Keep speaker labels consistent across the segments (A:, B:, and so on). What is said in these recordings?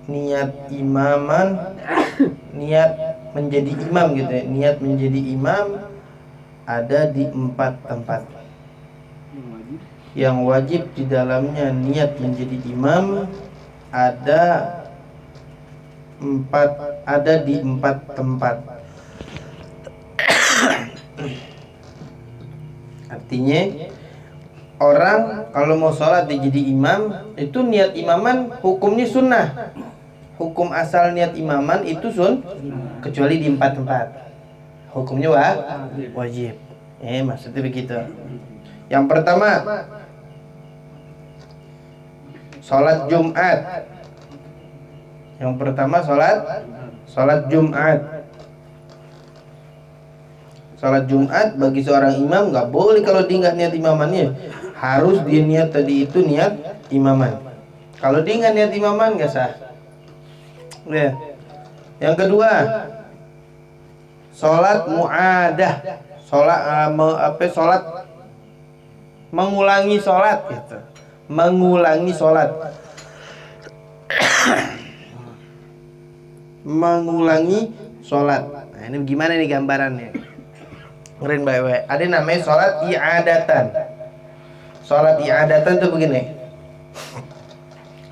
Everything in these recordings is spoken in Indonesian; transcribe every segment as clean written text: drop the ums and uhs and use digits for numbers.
A: niat imaman, niat menjadi imam gitu ya. Niat menjadi imam ada di 4 tempat. Yang wajib di dalamnya niat menjadi imam ada di 4 tempat. Artinya orang kalau mau sholat jadi imam itu niat imaman hukumnya sunnah. Hukum asal niat imaman itu kecuali di 4 tempat. Hukumnya wajib. Maksudnya begitu. Yang pertama, sholat Jumat. Yang pertama sholat Jumat. Sholat Jumat bagi seorang imam nggak boleh kalau dia nggak niat imamannya. Harus dia niat tadi itu niat imaman. Kalau dia nggak niat imaman nggak sah. Ya. Yang kedua, sholat mu'adah. Sholat mengulangi sholat gitu. Mengulangi sholat. Mengulangi sholat. Nah, ini gimana nih gambarannya? Ngeren baik-baik. Ada namanya sholat i'adatan. Sholat i'adatan itu begini.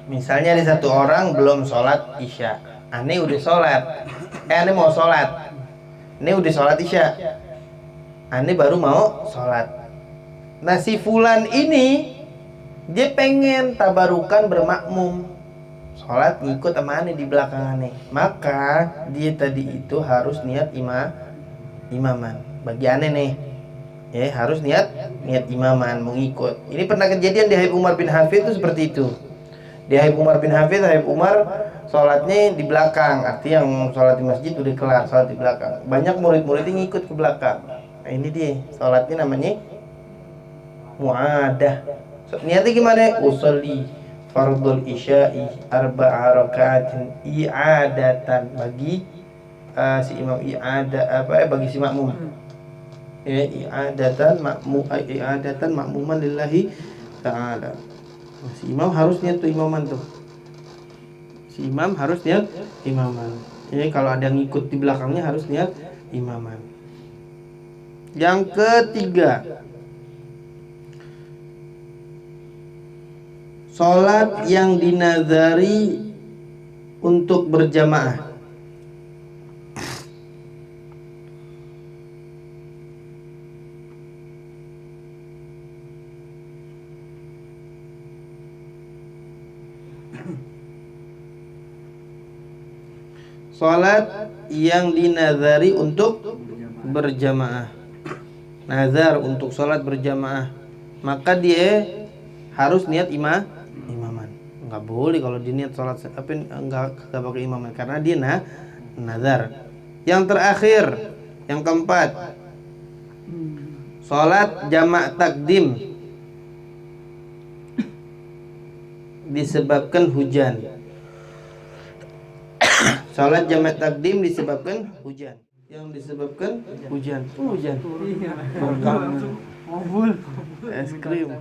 A: Misalnya ada satu orang belum sholat isya. Aneh udah sholat. Aneh mau sholat. Ini udah sholat isya. Aneh baru mau sholat. Nah si fulan ini dia pengen tabarukan bermakmum, sholat ngikut sama aneh di belakang aneh. Maka dia tadi itu harus niat imaman. Bagi aneh nih, ya harus niat imaman, mengikut. Ini pernah kejadian di Habib Umar bin Hafid itu seperti itu. Di Habib Umar bin Hafid, Habib Umar sholatnya di belakang. Artinya yang sholat di masjid udah kelar, sholat di belakang. Banyak murid-muridnya ngikut ke belakang. Nah ini dia, sholatnya namanya mu'adah. Niatnya gimana? Usolli fardul isya'i arba'a raka'atin i'adatan. Bagi si imam bagi si makmum. I'adatan makmuman lillahi ta'ala. Si imam harus niat tuh imaman tuh. Si imam harus niat imaman. Jadi kalau ada yang ngikut di belakangnya harus niat imaman. Yang ketiga, sholat yang dinazari untuk berjamaah. Sholat yang dinazari untuk berjamaah. Nazar untuk sholat berjamaah, maka dia harus niat imaman. Enggak boleh kalau dia niat sholat enggak pakai imaman karena dia nazar. Yang terakhir, yang keempat, sholat jamak takdim disebabkan hujan. Sholat jamak takdim disebabkan hujan. Yang disebabkan hujan. Es krim.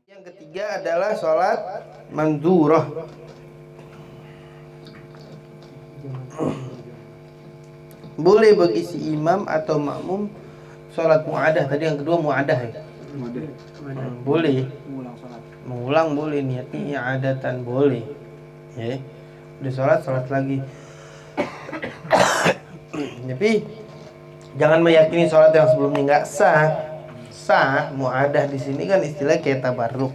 A: Yang ketiga adalah sholat mandurah. Boleh bagi si imam atau makmum sholat mu'adah. Tadi yang kedua mu'adah ya. Boleh. Mengulang boleh, niatnya i'adatan boleh. Ya. Udah sholat lagi. Tapi jangan meyakini sholat yang sebelumnya nggak sah. Mu'adah di sini kan istilah kayak tabarruk.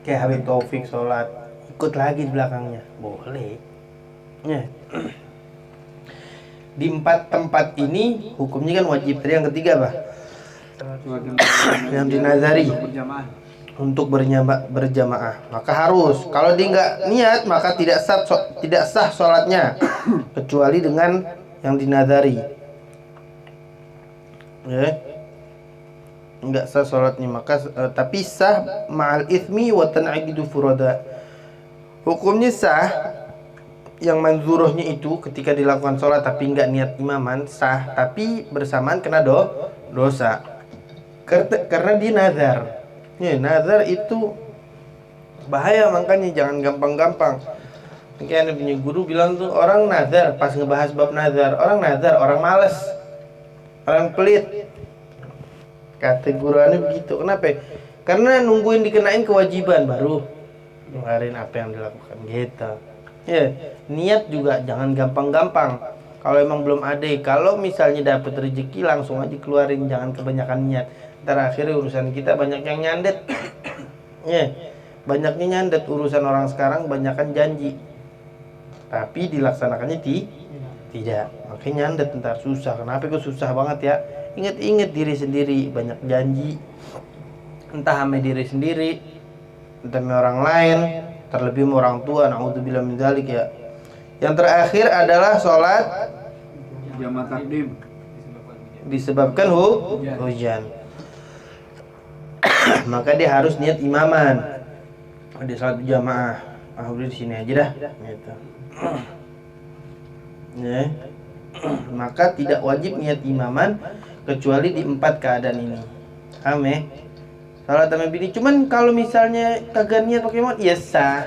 A: Kayak Habib Taufik sholat ikut lagi di belakangnya, boleh. Ya. Di 4 tempat ini hukumnya kan wajib. Tadi yang ketiga apa? Yang dinazari untuk berjamaah, maka harus. Kalau dia nggak niat maka tidak sah sholatnya kecuali dengan yang dinazari. Nggak sah sholatnya, maka tapi sah ma'al ithmi wa tan'idu furada. Hukumnya sah yang manzurohnya itu ketika dilakukan sholat tapi nggak niat imaman sah, tapi bersamaan kena dosa karena dia nazar. Ya, nazar itu Bahaya, makanya jangan gampang-gampang. Kayak punya guru bilang tuh, orang nazar pas ngebahas bab nazar, orang males, orang pelit. Kata guru aneh begitu. Kenapa? Karena nungguin dikenain kewajiban baru ngeluarin apa yang dilakukan gitu. Ya, niat juga jangan gampang-gampang. Kalau emang belum ada, kalau misalnya dapat rezeki langsung aja keluarin, jangan kebanyakan niat. Ntar akhirnya urusan kita banyak yang nyandet. Ya, banyaknya nyandet urusan orang sekarang, banyakkan janji. Tapi dilaksanakannya tidak. Makanya nyandet ntar susah. Kenapa kok susah banget ya? Ingat-ingat diri sendiri, banyak janji. Entah sama diri sendiri, entah sama orang lain, terlebih sama orang tua. Na'udzubillah min dzalik ya. Yang terakhir adalah sholat
B: jamaah takdim
A: disebabkan hujan. Maka dia harus niat imaman di sholat jamaah. Udah di sini aja dah. Gitu. Ya. Maka tidak wajib niat imaman kecuali di 4 keadaan ini. Paham ya? Salat sama bini. Cuman kalau misalnya kagak niat pakai imaman, ya sah.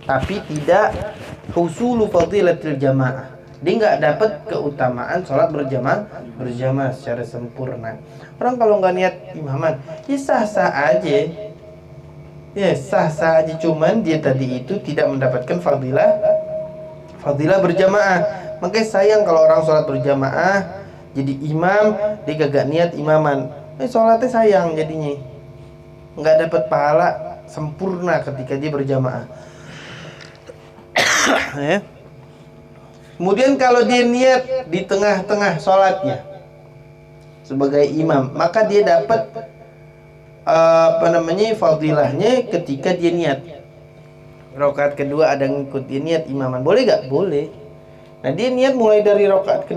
A: Tapi tidak husulu fadilatil jamaah. Dia nggak dapat keutamaan sholat berjamaah secara sempurna. Orang kalau nggak niat imaman, ya sah-sah aja. Ya sah-sah aja, cuman dia tadi itu tidak mendapatkan fadilah berjamaah. Makanya sayang kalau orang sholat berjamaah jadi imam, dia kagak niat imaman. Sholatnya sayang jadinya. Nggak dapat pahala sempurna ketika dia berjamaah. Ya. Kemudian kalau dia niat di tengah-tengah sholatnya sebagai imam, maka dia dapat fadilahnya ketika dia niat. Rakaat kedua ada ngikut dia niat imaman, boleh gak? Boleh. Nah dia niat mulai dari rakaat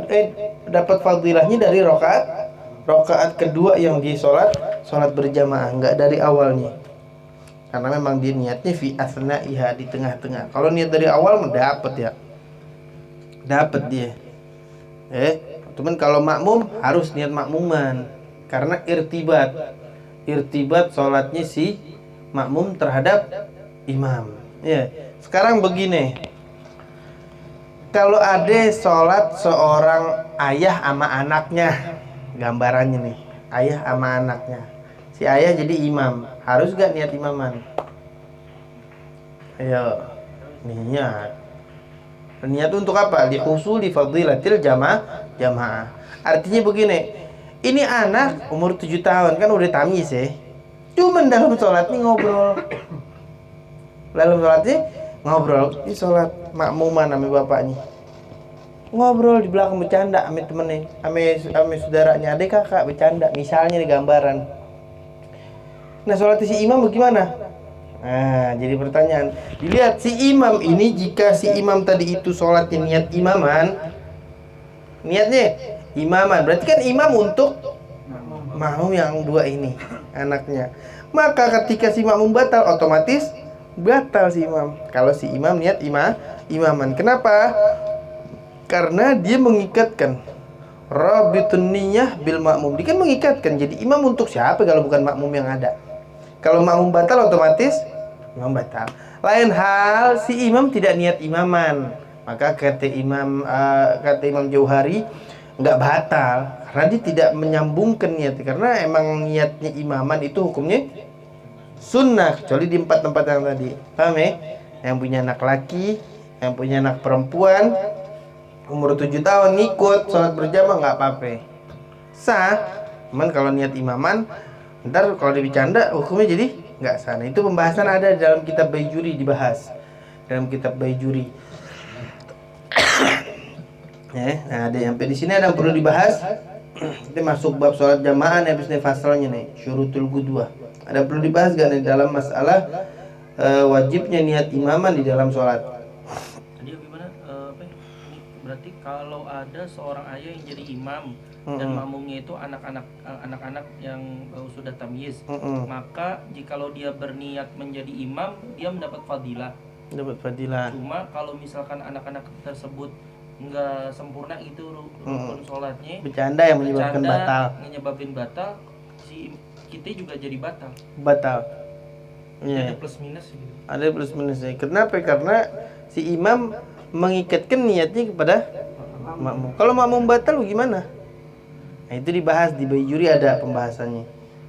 A: dapat fadilahnya dari rakaat kedua yang di sholat berjamaah, nggak dari awalnya. Karena memang dia niatnya fi asna'iha, di tengah-tengah. Kalau niat dari awal mendapat ya. Dapat dia. Cuman kalau makmum harus niat makmuman karena irtibat sholatnya si makmum terhadap imam. Ya. Sekarang begini. Kalau ada sholat seorang ayah sama anaknya, gambarannya nih, ayah sama anaknya. Si ayah jadi imam, harus gak niat imaman? Ayo, niat. Niat untuk apa? Lihusuli fadilatil jamaah. Artinya begini, ini anak umur 7 tahun kan udah tamyiz ya. Cuman dalam sholatnya ngobrol. Ini sholat makmuman sama bapaknya. Ngobrol di belakang bercanda sama temennya, sama saudaranya, adik kakak bercanda. Misalnya di gambaran. Nah sholat si imam bagaimana? Nah jadi pertanyaan, dilihat si imam ini, jika si imam tadi itu sholatnya niat imaman, niatnya imaman, berarti kan imam untuk makmum yang dua ini, anaknya. Maka ketika si makmum batal, otomatis batal si imam. Kalau si imam niat imaman. Kenapa? Karena dia mengikatkan rabitun niyah bil makmum. Dia kan mengikatkan, jadi imam untuk siapa kalau bukan makmum yang ada? Kalau makmum batal, otomatis imam batal. Lain hal si imam tidak niat imaman, maka kata Imam Jauhari nggak batal karena dia tidak menyambungkan niat. Karena emang niatnya imaman itu hukumnya sunnah, kecuali di 4 tempat yang tadi. Paham ya? Yang punya anak laki, yang punya anak perempuan umur 7 tahun ngikut sholat berjamaah nggak apa-apa, sah. Cuman kalau niat imaman, ntar kalau dibicanda hukumnya jadi nggak sah. Nah, itu pembahasan ada di dalam kitab Baijuri, dibahas dalam kitab Baijuri. Nah, ada yang sampai di sini ada yang perlu dibahas. Kita masuk bab sholat jamaah nih, habis ini fasalnya nih, syurutul qudwah. Ada perlu dibahas gak nih dalam masalah wajibnya niat imaman di dalam sholat?
C: Jadi gimana? Berarti kalau ada seorang ayah yang jadi imam dan makmumnya itu anak-anak yang sudah tamyiz, maka jikalau dia berniat menjadi imam, dia mendapat fadilah. Cuma kalau misalkan anak-anak tersebut nggak sempurna itu rukun sholatnya,
A: bercanda yang menyebabkan batal,
C: si kita juga jadi batal.
A: Iya.
C: Ada plus minus gitu.
A: Ada plus minusnya. Kenapa? Karena si imam mengikatkan niatnya kepada makmum. Kalau makmum batal gimana? Nah, itu dibahas di Baijuri, ada pembahasannya.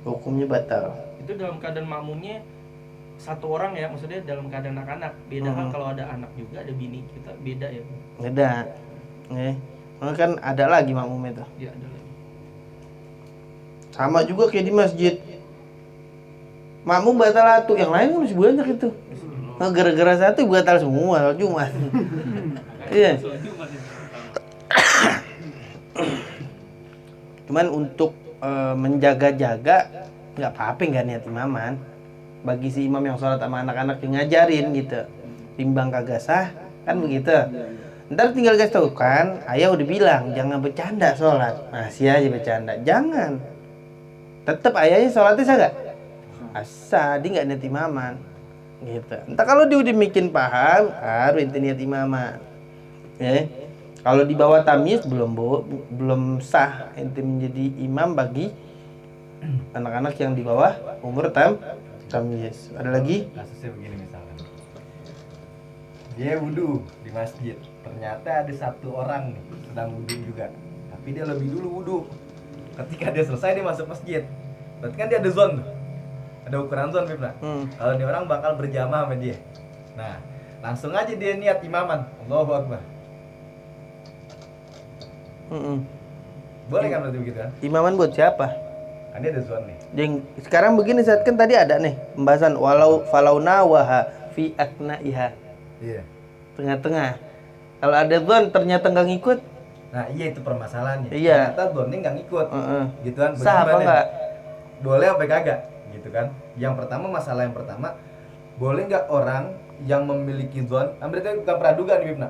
A: Hukumnya batal.
C: Itu dalam keadaan makmumnya satu orang ya, maksudnya dalam keadaan anak-anak. Beda kan kalau ada anak juga, ada bini kita beda ya.
A: Beda. Maka kan ada lagi makmum itu.
C: Iya, ada lagi.
A: Sama juga kayak di masjid. Makmum batal satu, yang lain kan masih banyak itu. Nah, gara-gara satu batal semua kalau Jumat. Iya. Cuman untuk menjaga-jaga nggak apa-apa nggak niat imaman. Bagi si imam yang sholat sama anak-anak yang ngajarin gitu, timbang kagak sah kan begitu. Ntar tinggal kasih tau kan, ayah udah bilang jangan bercanda sholat, masih aja bercanda, jangan. Tetap ayahnya sholatnya sah nggak? Asa, dia nggak niat imaman gitu. Entah kalau dia udah bikin paham, baru itu niat imaman. Kalau di bawah tamyiz belum sah ente menjadi imam bagi anak-anak yang di bawah umur tamyiz. Ada lagi?
D: Kasusnya begini misalkan, dia wudhu di masjid, ternyata ada satu orang nih sedang wudhu juga, tapi dia lebih dulu wudhu. Ketika dia selesai dia masuk masjid, berarti kan dia ada zon tuh, ada ukuran zon Bibna. Kalau ini orang bakal berjamaah sama dia, nah langsung aja dia niat imaman, Allahu Akbar. Boleh kan berarti begitu kan?
A: Imaman buat siapa?
D: Kan dia ada zon nih.
A: Sekarang begini, saat kan tadi ada nih pembahasan walau falauna waha fi aknaiha.
D: Iya.
A: Tengah-tengah. Kalau ada zon ternyata nggak ngikut.
D: Nah iya itu permasalahannya.
A: Iya.
D: Ternyata zonnya nggak ngikut. Gitu kan?
A: Sah apa
D: Bagaimana?
A: nggak?
D: Boleh apa kagak? Gitu kan? Yang pertama, masalah yang pertama, boleh nggak orang yang memiliki zon, berarti bukan praduga nih Bibna.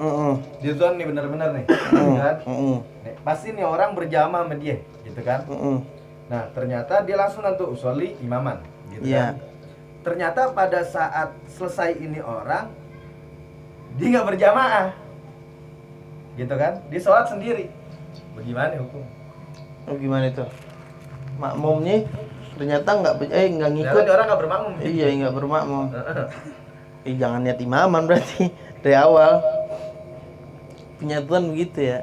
D: Di zon nih benar-benar nih, kan? Nih, pasti nih orang berjamaah sama dia, gitu kan? Nah ternyata dia langsung nanti usoli imaman, gitu kan? Ternyata pada saat selesai ini orang, dia nggak berjamaah, gitu kan? Dia sholat sendiri. Bagaimana hukum?
A: Gimana itu? Makmumnya ternyata nggak ngikut.
D: Jangan orang nggak bermakmum.
A: Iya, nggak bermakmum. Jangan niat imaman berarti dari awal. Penyatuan begitu ya.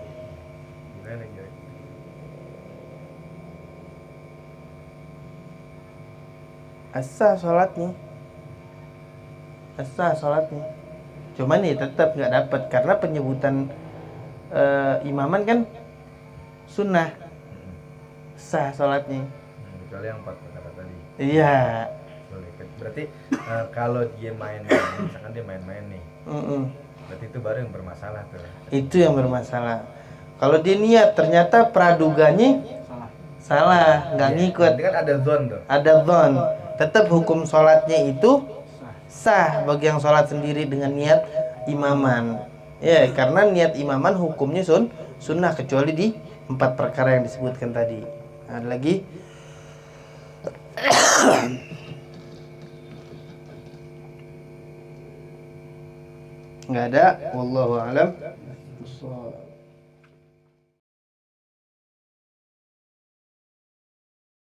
D: Gimana kira?
A: Asa sholatnya. Cuman nih tetap nggak dapat karena penyebutan imaman kan sunnah. Sah sholatnya.
D: Kecuali yang 4 kata tadi.
A: Iya.
D: Berarti kalau dia main, misalkan dia main-main nih, berarti itu baru yang bermasalah tuh.
A: Itu yang bermasalah. Kalau dia niat ternyata praduganya salah, nggak ngikut.
D: Nanti kan ada zon tuh.
A: Ada zon. Tetap hukum sholatnya itu sah bagi yang sholat sendiri dengan niat imaman. Ya, karena niat imaman hukumnya sunnah kecuali di 4 perkara yang disebutkan tadi. Ada lagi? Nggak ada. Wallahu a'lam.